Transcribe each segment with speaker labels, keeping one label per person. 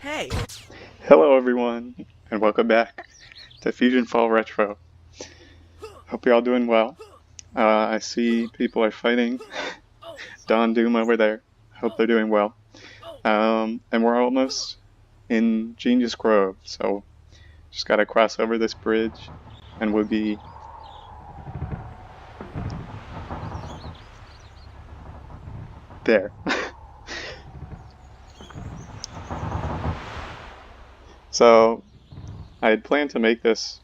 Speaker 1: Hey!
Speaker 2: Hello everyone, and welcome back to FusionFall Retro. Hope you're all doing well. I see people are fighting Don Doom over there. Hope they're doing well. And we're almost in Genius Grove, so just gotta cross over this bridge, and we'll be there. So, I had planned to make this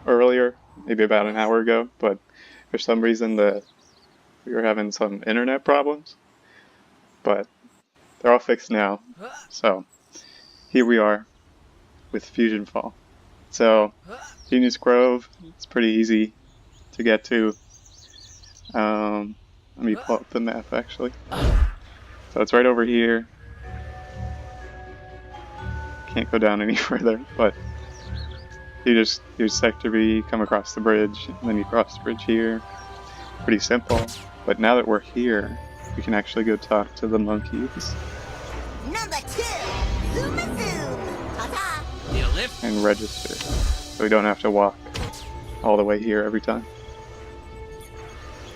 Speaker 2: earlier, maybe about an hour ago, but for some reason we were having some internet problems, but they're all fixed now. So here we are with FusionFall. So Genius Grove, it's pretty easy to get to. Let me pull up the map actually. So it's right over here. Can't go down any further, but you just use Sector V, come across the bridge, and then you cross the bridge here. Pretty simple. But now that we're here, we can actually go talk to the monkeys.
Speaker 3: Number 2, zoom a zoom. Ta-ta.
Speaker 1: Need a lift?
Speaker 2: And register, so we don't have to walk all the way here every time.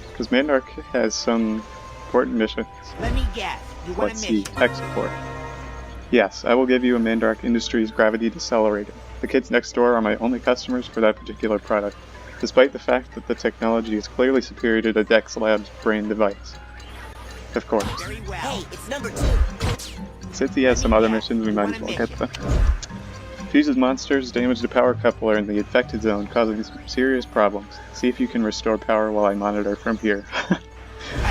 Speaker 2: Because Mandark has some important missions.
Speaker 1: Let me guess. You want
Speaker 2: Let's
Speaker 1: a
Speaker 2: see,
Speaker 1: mission?
Speaker 2: tech support. Yes, I will give you a Mandark Industries gravity decelerator. The kids next door are my only customers for that particular product, despite the fact that the technology is clearly superior to the Dex Labs brain device. Of course.
Speaker 1: Very well.
Speaker 3: Hey, it's number 2.
Speaker 2: Since he has some other missions, we might as well get them. Fuses monsters, damage the power coupler in the infected zone, causing some serious problems. See if you can restore power while I monitor from here.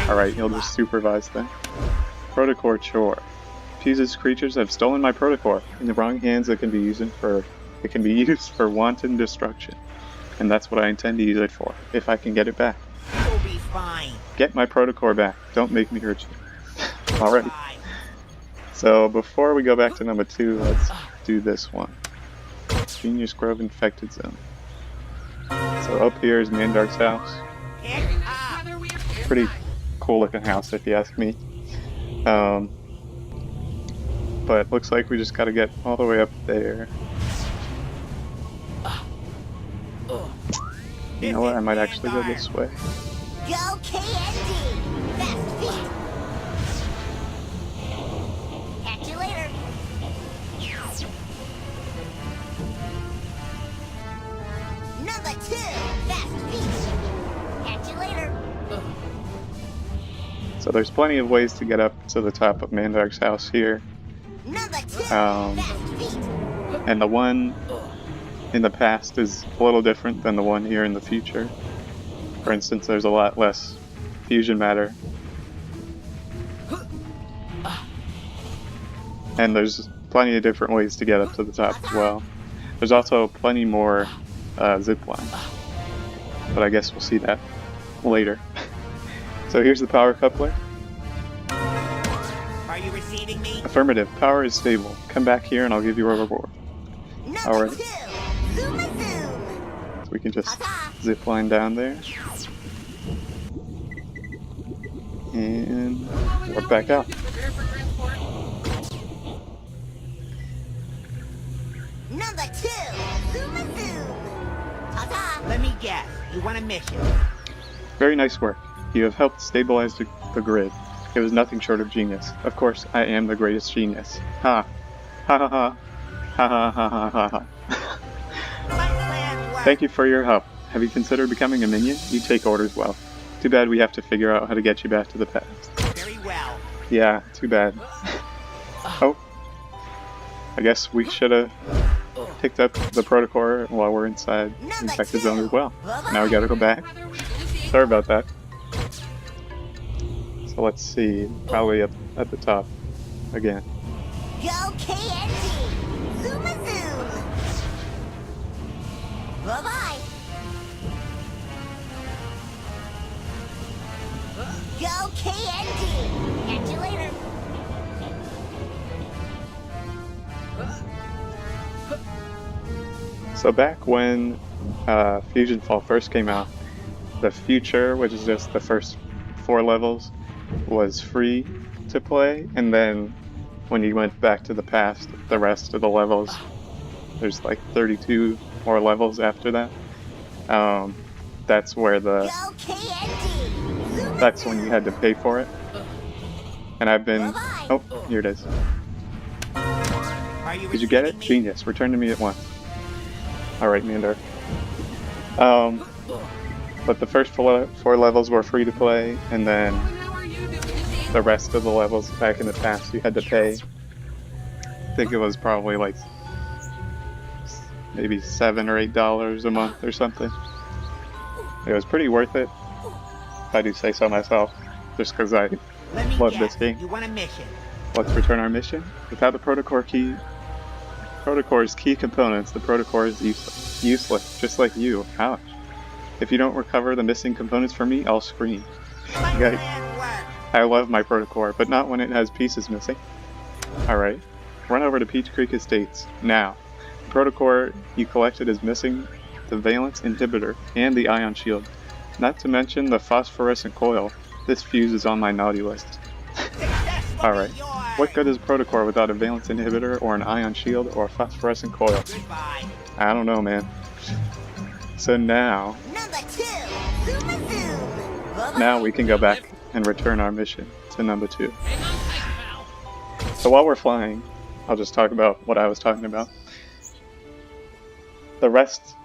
Speaker 2: Alright, he'll just supervise them. Protocore chore. Fuses creatures have stolen my protocore. In the wrong hands, it can be used for wanton destruction. And that's what I intend to use it for, if I can get it back.
Speaker 1: You'll be fine.
Speaker 2: Get my protocore back. Don't make me hurt you. Alright.
Speaker 1: Fine.
Speaker 2: So before we go back to number 2, let's do this one. Genius Grove Infected Zone. So up here is Mandark's house.
Speaker 1: Pick up.
Speaker 2: Pretty cool looking house if you ask me. But looks like we just gotta get all the way up there. You know what, I might actually go this way.
Speaker 3: Go KND. Fast feet. Catch you later. Number 2, fast feet. Catch you later.
Speaker 2: So there's plenty of ways to get up to the top of Mandark's house here.
Speaker 3: Number 2,
Speaker 2: Um,
Speaker 3: fast feet.
Speaker 2: And the one in the past is a little different than the one here in the future. For instance, there's a lot less fusion matter. And there's plenty of different ways to get up to the top as well. There's also plenty more zip lines. But I guess we'll see that later. So here's the power coupler.
Speaker 1: Are you receiving me?
Speaker 2: Affirmative, power is stable. Come back here and I'll give you a reward.
Speaker 3: Number
Speaker 2: Alright.
Speaker 3: 2, zoom a zoom.
Speaker 2: So we can just zip line down there. And warp back out.
Speaker 3: Number 2, zoom a zoom. Ta-ta.
Speaker 1: Let me guess. You want a mission?
Speaker 2: Very nice work. You have helped stabilize the grid. It was nothing short of genius. Of course, I am the greatest genius. Ha. Ha ha ha. Ha ha ha ha ha ha.
Speaker 1: My plan worked.
Speaker 2: Thank you for your help. Have you considered becoming a minion? You take orders well. Too bad we have to figure out how to get you back to the past.
Speaker 1: Very well.
Speaker 2: Yeah, too bad. Oh. I guess we should have picked up the protocore while we're inside the infected zone as well. Now we gotta go back. Sorry about that. So let's see, probably up at the top again.
Speaker 3: Go KND. Zoom a zoom. Bye-bye. Go KND. Catch you later.
Speaker 2: So back when FusionFall first came out, the future, which is just the first 4 levels, was free to play, and then when you went back to the past, the rest of the levels, there's like 32 more levels after that. That's where
Speaker 3: Go KND!
Speaker 2: that's when you had to pay for it. And I've been,
Speaker 3: Bye-bye.
Speaker 2: oh, here it is.
Speaker 1: Are you
Speaker 2: Did you get
Speaker 1: receiving
Speaker 2: it?
Speaker 1: me?
Speaker 2: Genius. Return to me at once. Alright, Mander. But the first four levels were free to play, and then the rest of the levels back in the past you had to pay. I think it was probably like maybe $7 or $8 a month or something. It was pretty worth it, if I do say so myself, just because I
Speaker 1: Let me
Speaker 2: love
Speaker 1: guess.
Speaker 2: this game.
Speaker 1: You want a mission?
Speaker 2: Let's return our mission. Without the protocore's key components, the protocore is useless, just like you. Ouch. If you don't recover the missing components from me, I'll scream.
Speaker 1: My
Speaker 2: Yikes.
Speaker 1: plan worked.
Speaker 2: I love my protocore, but not when it has pieces missing. Alright, run over to Peach Creek Estates, now. The protocore you collected is missing the valence inhibitor and the ion shield, not to mention the phosphorescent coil. This fuse is on my naughty list.
Speaker 1: Successfully
Speaker 2: Alright,
Speaker 1: yours.
Speaker 2: what good is protocore without a valence inhibitor or an ion shield or a phosphorescent coil?
Speaker 1: Goodbye.
Speaker 2: I don't know, man. So now
Speaker 3: Number 2, Zoom Zoom! Bye-bye.
Speaker 2: Now we can go back and return our mission to number 2. So while we're flying, I'll just talk about what I was talking about. The rest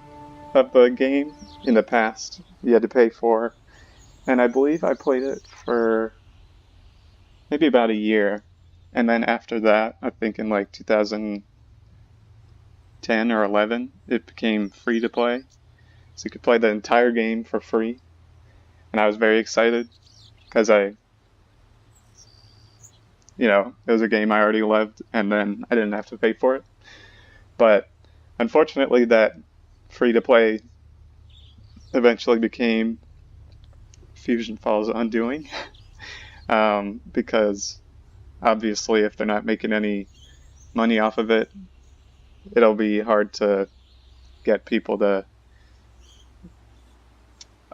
Speaker 2: of the game in the past you had to pay for, and I believe I played it for maybe about a year, and then after that, I think in like 2010 or 11, it became free to play. So you could play the entire game for free, and I was very excited because it was a game I already loved, and then I didn't have to pay for it. But unfortunately, that free-to-play eventually became FusionFall's undoing, because obviously if they're not making any money off of it, it'll be hard to get people to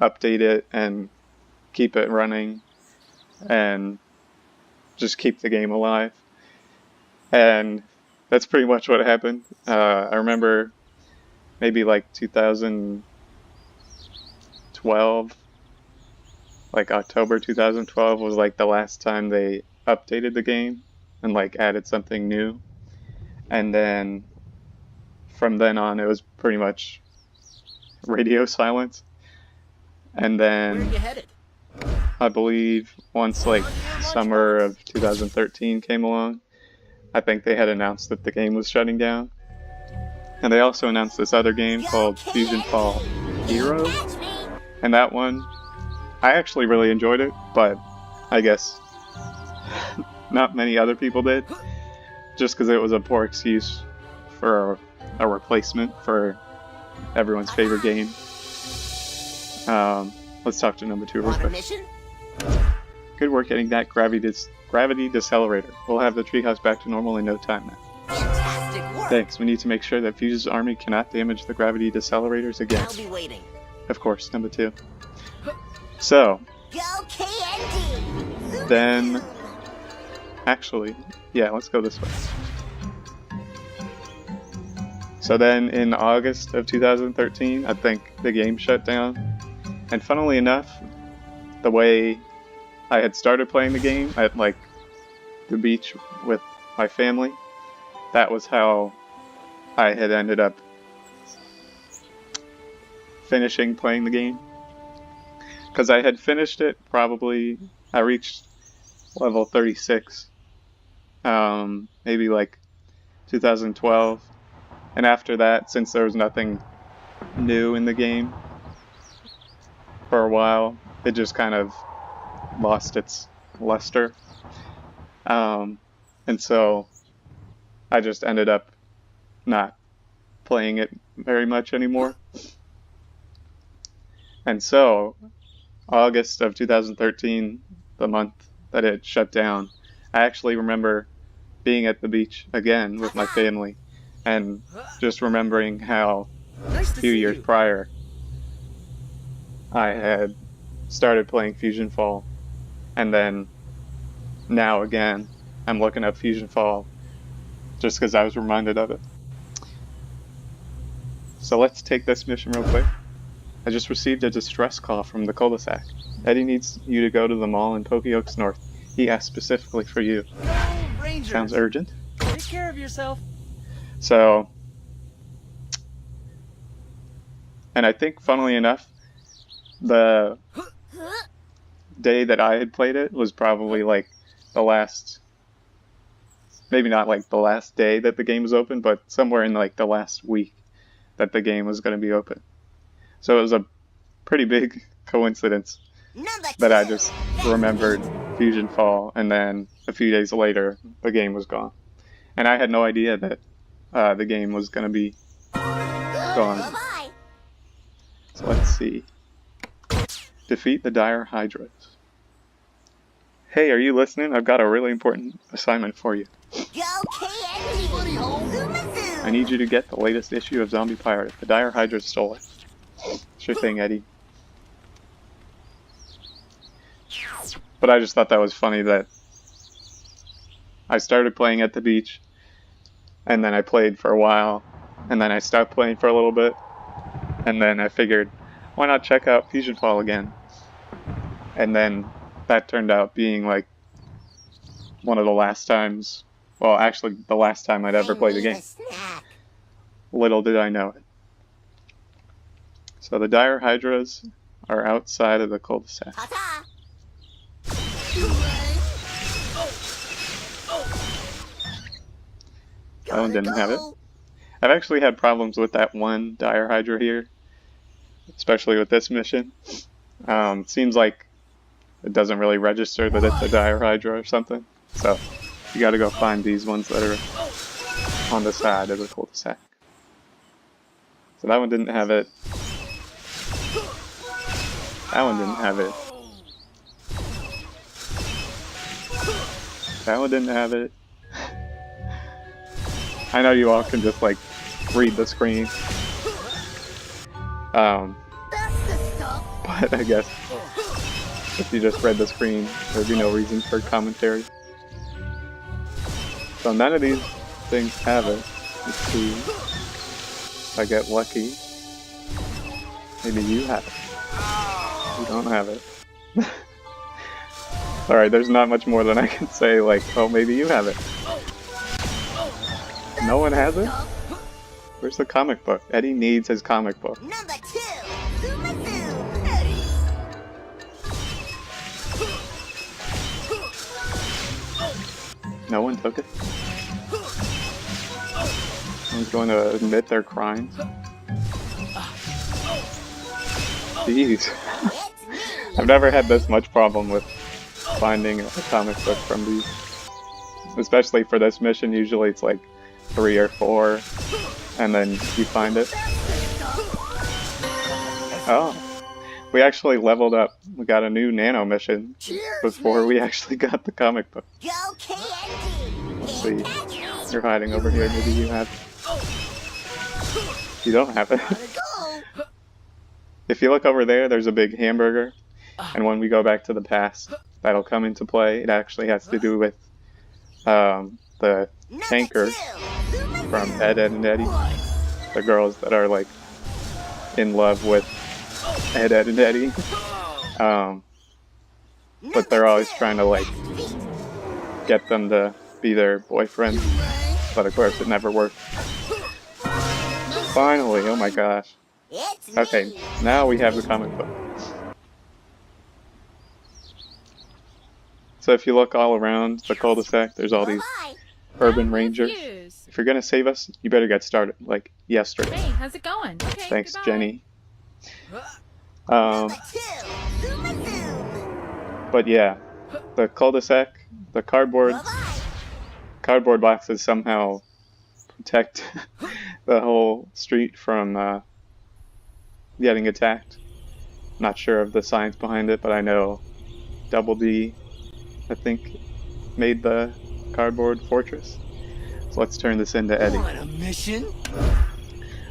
Speaker 2: update it and keep it running and just keep the game alive. And that's pretty much what happened. I remember maybe like 2012, like October 2012 was like the last time they updated the game and like added something new. And then from then on it was pretty much radio silence. And
Speaker 4: Where are
Speaker 2: then
Speaker 4: you headed?
Speaker 2: I believe once like summer of 2013 came along, I think they had announced that the game was shutting down. And they also announced this other game called FusionFall Hero.
Speaker 3: Catch me!
Speaker 2: And that one, I actually really enjoyed it, but I guess not many other people did. Just because it was a poor excuse for a replacement for everyone's favorite game. Let's talk to number 2 real
Speaker 3: Want a
Speaker 2: quick.
Speaker 3: mission?
Speaker 2: Good work getting that gravity decelerator. We'll have the treehouse back to normal in no time now.
Speaker 3: Fantastic work!
Speaker 2: Thanks, we need to make sure that Fuse's army cannot damage the gravity decelerators again.
Speaker 3: I'll be waiting.
Speaker 2: Of course, number 2. So,
Speaker 3: Go KND! Zoom
Speaker 2: Then-
Speaker 3: Zoom!
Speaker 2: actually, yeah, let's go this way. So then in August of 2013, I think the game shut down. And funnily enough, the way I had started playing the game at like the beach with my family, that was how I had ended up finishing playing the game. Because I had finished it probably, I reached level 36, maybe like 2012. And after that, since there was nothing new in the game for a while, it just kind of lost its luster. And so I just ended up not playing it very much anymore. And so, August of 2013, the month that it shut down, I actually remember being at the beach again with my family and just remembering how
Speaker 4: Nice
Speaker 2: a
Speaker 4: to
Speaker 2: few
Speaker 4: see
Speaker 2: years
Speaker 4: you.
Speaker 2: prior I had started playing FusionFall, and then now again I'm looking up FusionFall just because I was reminded of it. So let's take this mission real quick. I just received a distress call from the cul-de-sac. Eddie needs you to go to the mall in Poke Oaks North. He asked specifically for you.
Speaker 4: Rangers.
Speaker 2: Sounds urgent.
Speaker 4: Take care of yourself.
Speaker 2: So, and I think, funnily enough, the day that I had played it was probably like the last, maybe not like the last day that the game was open, but somewhere in like the last week that the game was going to be open. So it was a pretty big coincidence that I just remembered FusionFall, and then a few days later the game was gone. And I had no idea that the game was going to be gone.
Speaker 3: Bye-bye.
Speaker 2: So let's see. Defeat the dire hydras. Hey, are you listening? I've got a really important assignment for you.
Speaker 3: Go KND. Zoom and zoom.
Speaker 2: I need you to get the latest issue of Zombie Pirate. The dire hydras stole it. Sure thing, Eddie. But I just thought that was funny that I started playing at the beach, and then I played for a while, and then I stopped playing for a little bit, and then I figured, why not check out FusionFall again? And then that turned out being like one of the last times, well, actually the last time I'd ever played the game. Little did I know it. So the dire hydras are outside of the cul-de-sac.
Speaker 3: Ta-ta.
Speaker 2: That one didn't have it. I've actually had problems with that one dire hydra here, especially with this mission. Seems like it doesn't really register that it's a dire hydra or something. So you gotta go find these ones that are on the side of the cul-de-sac. So that one didn't have it. That one didn't have it. That one didn't have it. I know you all can just like read the screen. But I guess if you just read the screen, there'd be no reason for commentary. So none of these things have it. Let's see. If I get lucky. Maybe you have it. You don't have it. Alright, there's not much more than I can say, like, oh, maybe you have it. No one has it? Where's the comic book? Eddie needs his comic book.
Speaker 3: Number 2. Zoom and zoom. Eddie.
Speaker 2: No one took it? Someone's going to admit their crimes? Jeez. I've never had this much problem with finding a comic book from these. Especially for this mission, usually it's like 3 or 4, and then you find it. Oh. We actually leveled up. We got a new nano mission before we actually got the comic book.
Speaker 3: Go KND.
Speaker 2: Let's see. You're hiding over here. Maybe you have it. You don't have it.
Speaker 3: Go.
Speaker 2: If you look over there, there's a big hamburger. And when we go back to the past, that'll come into play. It actually has to do with the tanker from Ed, and Eddie. The girls that are like in love with Ed, and Eddie. But they're always trying to like get them to be their boyfriend. But of course it never worked. Finally, oh my gosh. Okay, now we have the comic book. So if you look all around the cul-de-sac, there's all these urban rangers. If you're gonna save us, you better get started, like yesterday.
Speaker 5: Hey, how's it going? Okay,
Speaker 2: Thanks,
Speaker 5: goodbye.
Speaker 2: Jenny.
Speaker 3: Number 2. Zoom and zoom.
Speaker 2: But yeah, the cul-de-sac, the cardboard boxes somehow protect the whole street from getting attacked. Not sure of the science behind it, but I know Double D, I think, made the cardboard fortress. So let's turn this into Eddie.
Speaker 4: On a mission?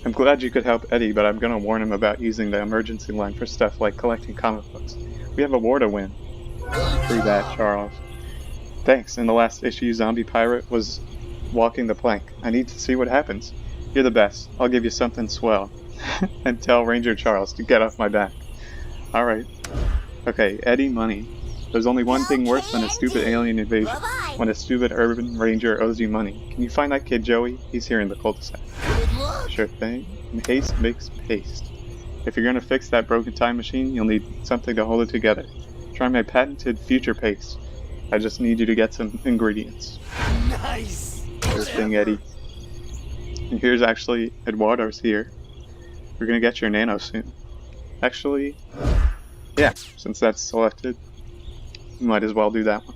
Speaker 2: I'm glad you could help Eddie, but I'm gonna warn him about using the emergency line for stuff like collecting comic books. We have a war to win. Free that, Charles. Thanks. In the last issue, Zombie Pirate was walking the plank. I need to see what happens. You're the best. I'll give you something swell. And tell Ranger Charles to get off my back. Alright. Okay, Eddie Money. There's only one thing worse than a stupid alien invasion.
Speaker 3: Bye-bye.
Speaker 2: When a stupid urban ranger owes you money. Can you find that kid Joey? He's here in the cul-de-sac.
Speaker 3: Good luck.
Speaker 2: Sure thing. And haste makes paste. If you're gonna fix that broken time machine, you'll need something to hold it together. Try my patented future paste. I just need you to get some ingredients.
Speaker 4: Nice.
Speaker 2: Sure thing, Eddie. And here's actually Eduardo's here. We're gonna get your nano soon. Actually, yeah, since that's selected, we might as well do that one.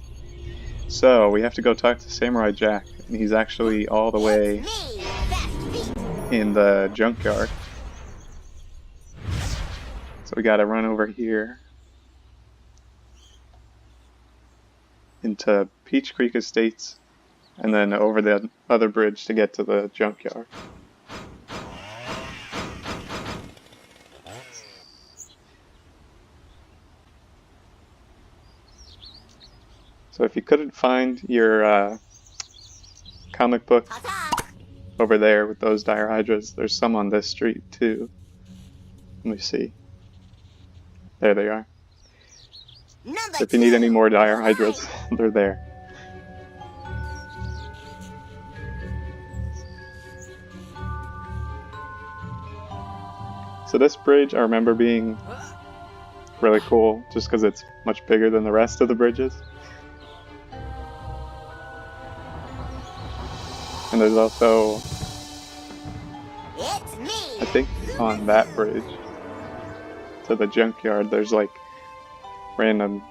Speaker 2: So, we have to go talk to Samurai Jack, and he's actually all the way
Speaker 3: Me, Fast Feet.
Speaker 2: in the junkyard. So we gotta run over here into Peach Creek Estates, and then over the other bridge to get to the junkyard. So if you couldn't find your comic book
Speaker 3: Ta-ta.
Speaker 2: over there with those dire hydras, there's some on this street too. Let me see. There they are.
Speaker 3: Number
Speaker 2: If you need any
Speaker 3: 2.
Speaker 2: more dire hydras, they're there. So this bridge I remember being really cool just because it's much bigger than the rest of the bridges. And there's also,
Speaker 3: It's me.
Speaker 2: I think on that bridge to the junkyard, there's like random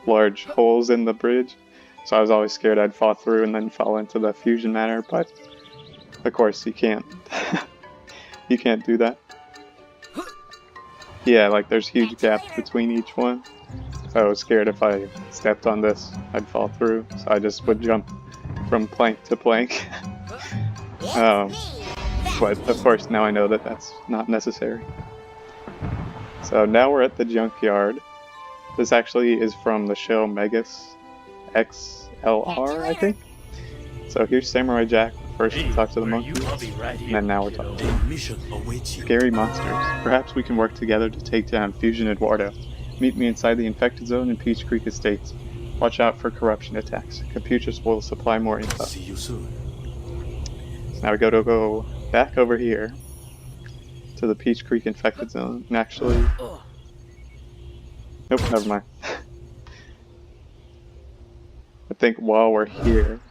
Speaker 2: large holes in the bridge. So I was always scared I'd fall through and then fall into the fusion matter, but of course you can't. You can't do that. Yeah, like there's huge gaps between each one. So I was scared if I stepped on this, I'd fall through. So I just would jump from plank to plank.
Speaker 3: It's
Speaker 2: Um,
Speaker 3: me. Fast
Speaker 2: But of course now I know that that's not necessary. So now we're at the junkyard. This actually is from the show Megas XLR, I think. So here's Samurai Jack. First we talk to the monkey,
Speaker 4: I'll be right
Speaker 2: and then now we're talking.
Speaker 4: A mission awaits you.
Speaker 2: Scary monsters. Perhaps we can work together to take down Fusion Eduardo. Meet me inside the infected zone in Peach Creek Estates. Watch out for corruption attacks. Computers will supply more info.
Speaker 4: See you soon.
Speaker 2: So now we go back over here to the Peach Creek infected zone. And actually, nope, never mind. I think while we're here,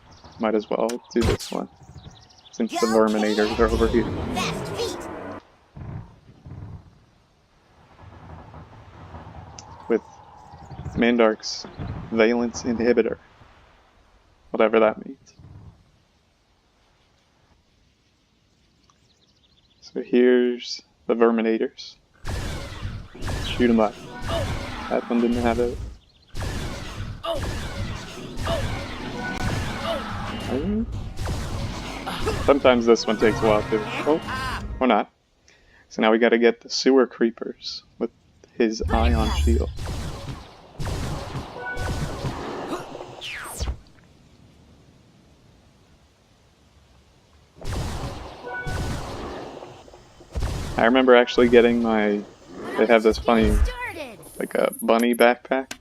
Speaker 2: might as well do this one. Since the Verminators are over here.
Speaker 3: Fast Feet.
Speaker 2: With Mandark's Valence Inhibitor. Whatever that means. So here's the Verminators. Shoot them up. That one didn't have it. Sometimes this one takes a while too. Oh, or not. So now we gotta get the sewer creepers with his ion shield. I remember actually getting my, they have this funny,
Speaker 3: Started.
Speaker 2: like a bunny backpack.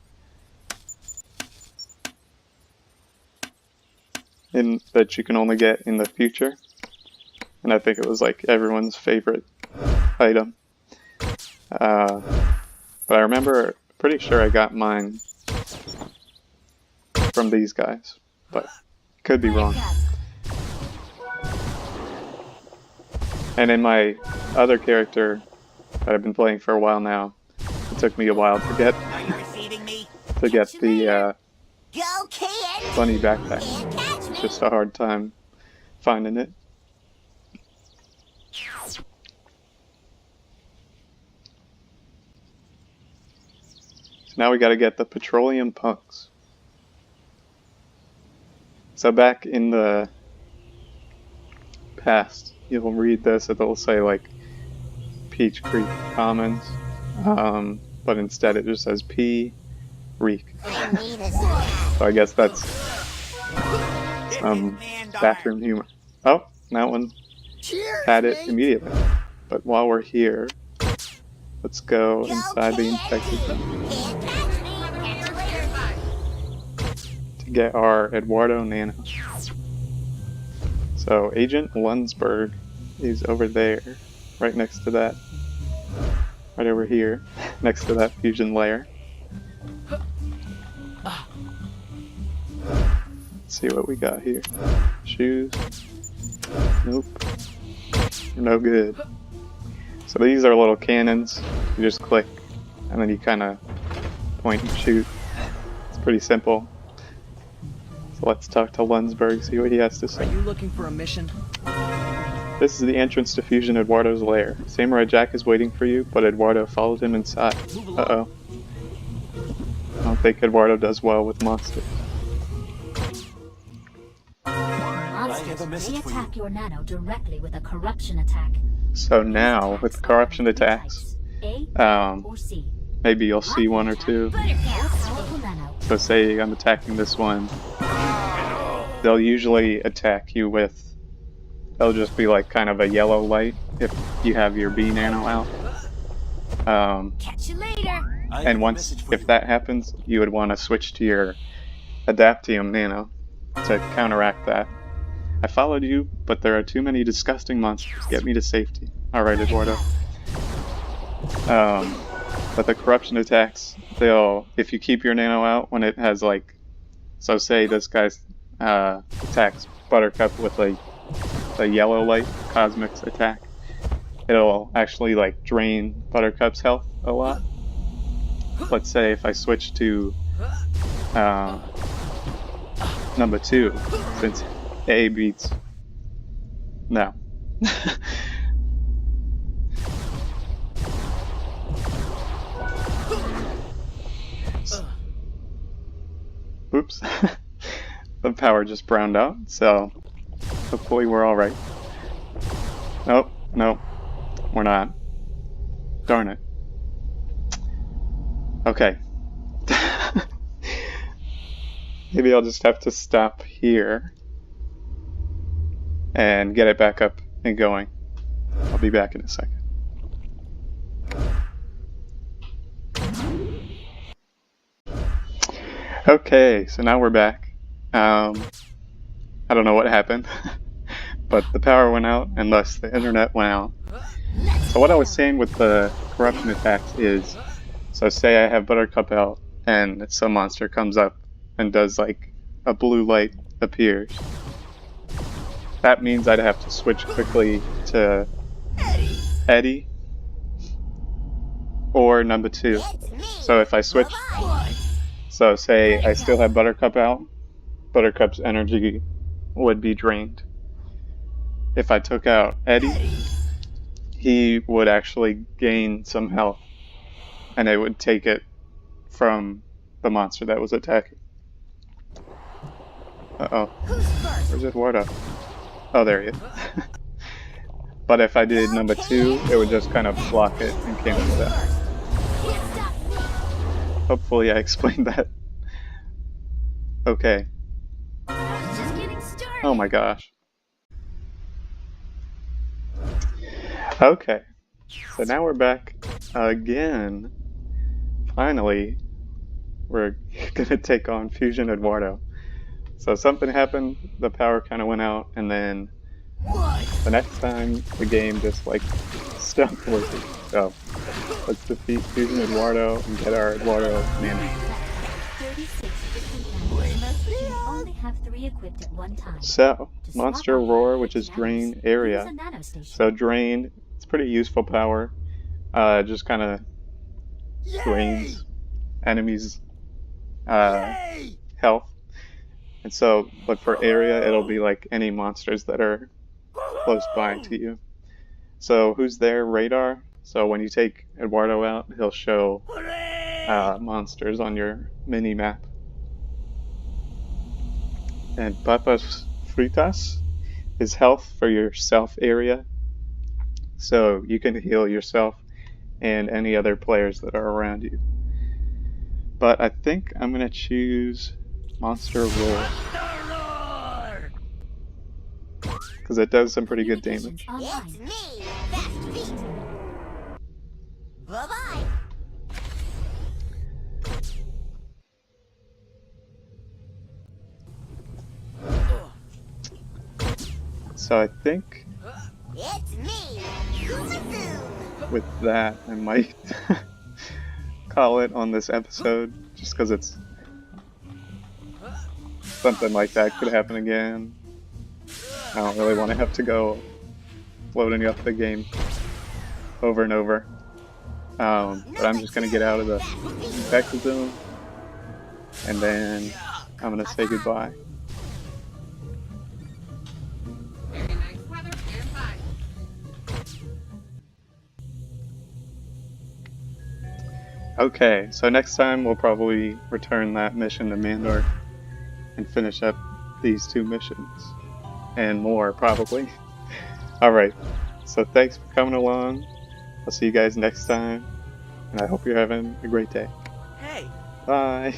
Speaker 2: That you can only get in the future. And I think it was like everyone's favorite item. But I remember, pretty sure I got mine from these guys. But could be wrong. And in my other character that I've been playing for a while now, it took me a while to get
Speaker 1: Are you receiving me?
Speaker 2: the
Speaker 3: Go KNT.
Speaker 2: bunny backpack.
Speaker 3: Can't catch me.
Speaker 2: It's just a hard time finding it. So now we gotta get the petroleum punks. So back in the past, you'll read this, it'll say like Peach Creek Commons, but instead it just says P. Reek.
Speaker 3: I need a snack.
Speaker 2: So I guess that's some bathroom humor. Oh, that one had it immediately. But while we're here, let's go inside the infected zone
Speaker 3: Can't catch me. Catch you later.
Speaker 2: to get our Eduardo nano. So Agent Lunsberg is over there, right next to that. Right over here, next to that fusion layer. Let's see what we got here. Shoes. Nope. No good. So these are little cannons. You just click, and then you kind of point and shoot. It's pretty simple. So let's talk to Lunsberg, see what he has to say.
Speaker 5: Are you looking for a mission?
Speaker 2: This is the entrance to Fusion Eduardo's lair. Samurai Jack is waiting for you, but Eduardo followed him inside. Uh-oh. I don't think Eduardo does well with monsters.
Speaker 4: have a
Speaker 6: Monsters
Speaker 4: message
Speaker 6: may
Speaker 4: for you.
Speaker 6: attack your nano directly with a corruption attack.
Speaker 2: So now, with corruption attacks,
Speaker 6: A or C.
Speaker 2: maybe you'll see one or two.
Speaker 6: Powerful nano.
Speaker 2: So say I'm attacking this one, they'll usually attack you with, they'll just be like kind of a yellow light if you have your B nano out.
Speaker 6: Catch you later.
Speaker 4: I have
Speaker 2: And
Speaker 4: a
Speaker 2: once,
Speaker 4: message for
Speaker 2: if
Speaker 4: you.
Speaker 2: that happens, you would want to switch to your Adaptium nano to counteract that. I followed you, but there are too many disgusting monsters. Get me to safety. Alright, Eduardo. But the corruption attacks, they'll, if you keep your nano out when it has like, so say this guy attacks Buttercup with a yellow light, Cosmic's attack, it'll actually like drain Buttercup's health a lot. Let's say if I switch to number 2, since A beats no. Oops. The power just browned out, so hopefully we're alright. Nope, nope, we're not. Darn it. Okay. Maybe I'll just have to stop here and get it back up and going. I'll be back in a second. Okay, so now we're back. I don't know what happened, but the power went out and thus the internet went out. So what I was saying with the corruption attacks is, so say I have Buttercup out and some monster comes up and does like a blue light appears. That means I'd have to switch quickly to Eddie or number 2.
Speaker 3: It's me.
Speaker 2: So if I switch, so say I still have Buttercup out, Buttercup's energy would be drained. If I took out Eddie, he would actually gain some health, and it would take it from the monster that was attacking. Uh-oh.
Speaker 3: Who's first?
Speaker 2: Where's Eduardo? Oh, there he is. But if I did number 2, it would just kind of block it and cancel that.
Speaker 3: Can't stop me.
Speaker 2: Hopefully I explained that. Okay.
Speaker 3: Just getting started.
Speaker 2: Oh my gosh. Okay. So now we're back again. Finally, we're gonna take on Fusion Eduardo. So something happened, the power kind of went out, and then the next time the game just like stopped working. So let's defeat Fusion Eduardo and get our Eduardo nano.
Speaker 6: 36 equipped nanos. You only have 3 equipped at one time.
Speaker 2: So,
Speaker 6: To swap
Speaker 2: Monster
Speaker 6: out
Speaker 2: Roar, which is
Speaker 6: nanos,
Speaker 2: drain
Speaker 6: use
Speaker 2: area.
Speaker 6: a nano station.
Speaker 2: So drain, it's pretty useful power. Just kind of drains enemies' health. And so, but for area, it'll be like any monsters that are close by to you. So who's there? Radar. So when you take Eduardo out, he'll show monsters on your mini map. And Papas Fritas is health for your self area. So you can heal yourself and any other players that are around you. But I think I'm gonna choose Monster Roar. because it does some pretty good
Speaker 6: Communications
Speaker 2: damage.
Speaker 3: It's
Speaker 6: online.
Speaker 3: me, Fast Feet. Bye-bye.
Speaker 2: So I think
Speaker 3: It's me, Zoom.
Speaker 2: with that, I might call it on this episode, just because it's something like that could happen again. I don't really want to have to go floating up the game over and over. But I'm just going to get out of the infected zone, and then I'm going to say goodbye.
Speaker 4: Very nice weather and bye.
Speaker 2: Okay, so next time we'll probably return that mission to Mandor and finish up these 2 missions. And more, probably. Alright, so thanks for coming along. I'll see you guys next time, and I hope you're having a great day.
Speaker 1: Hey,
Speaker 2: Bye!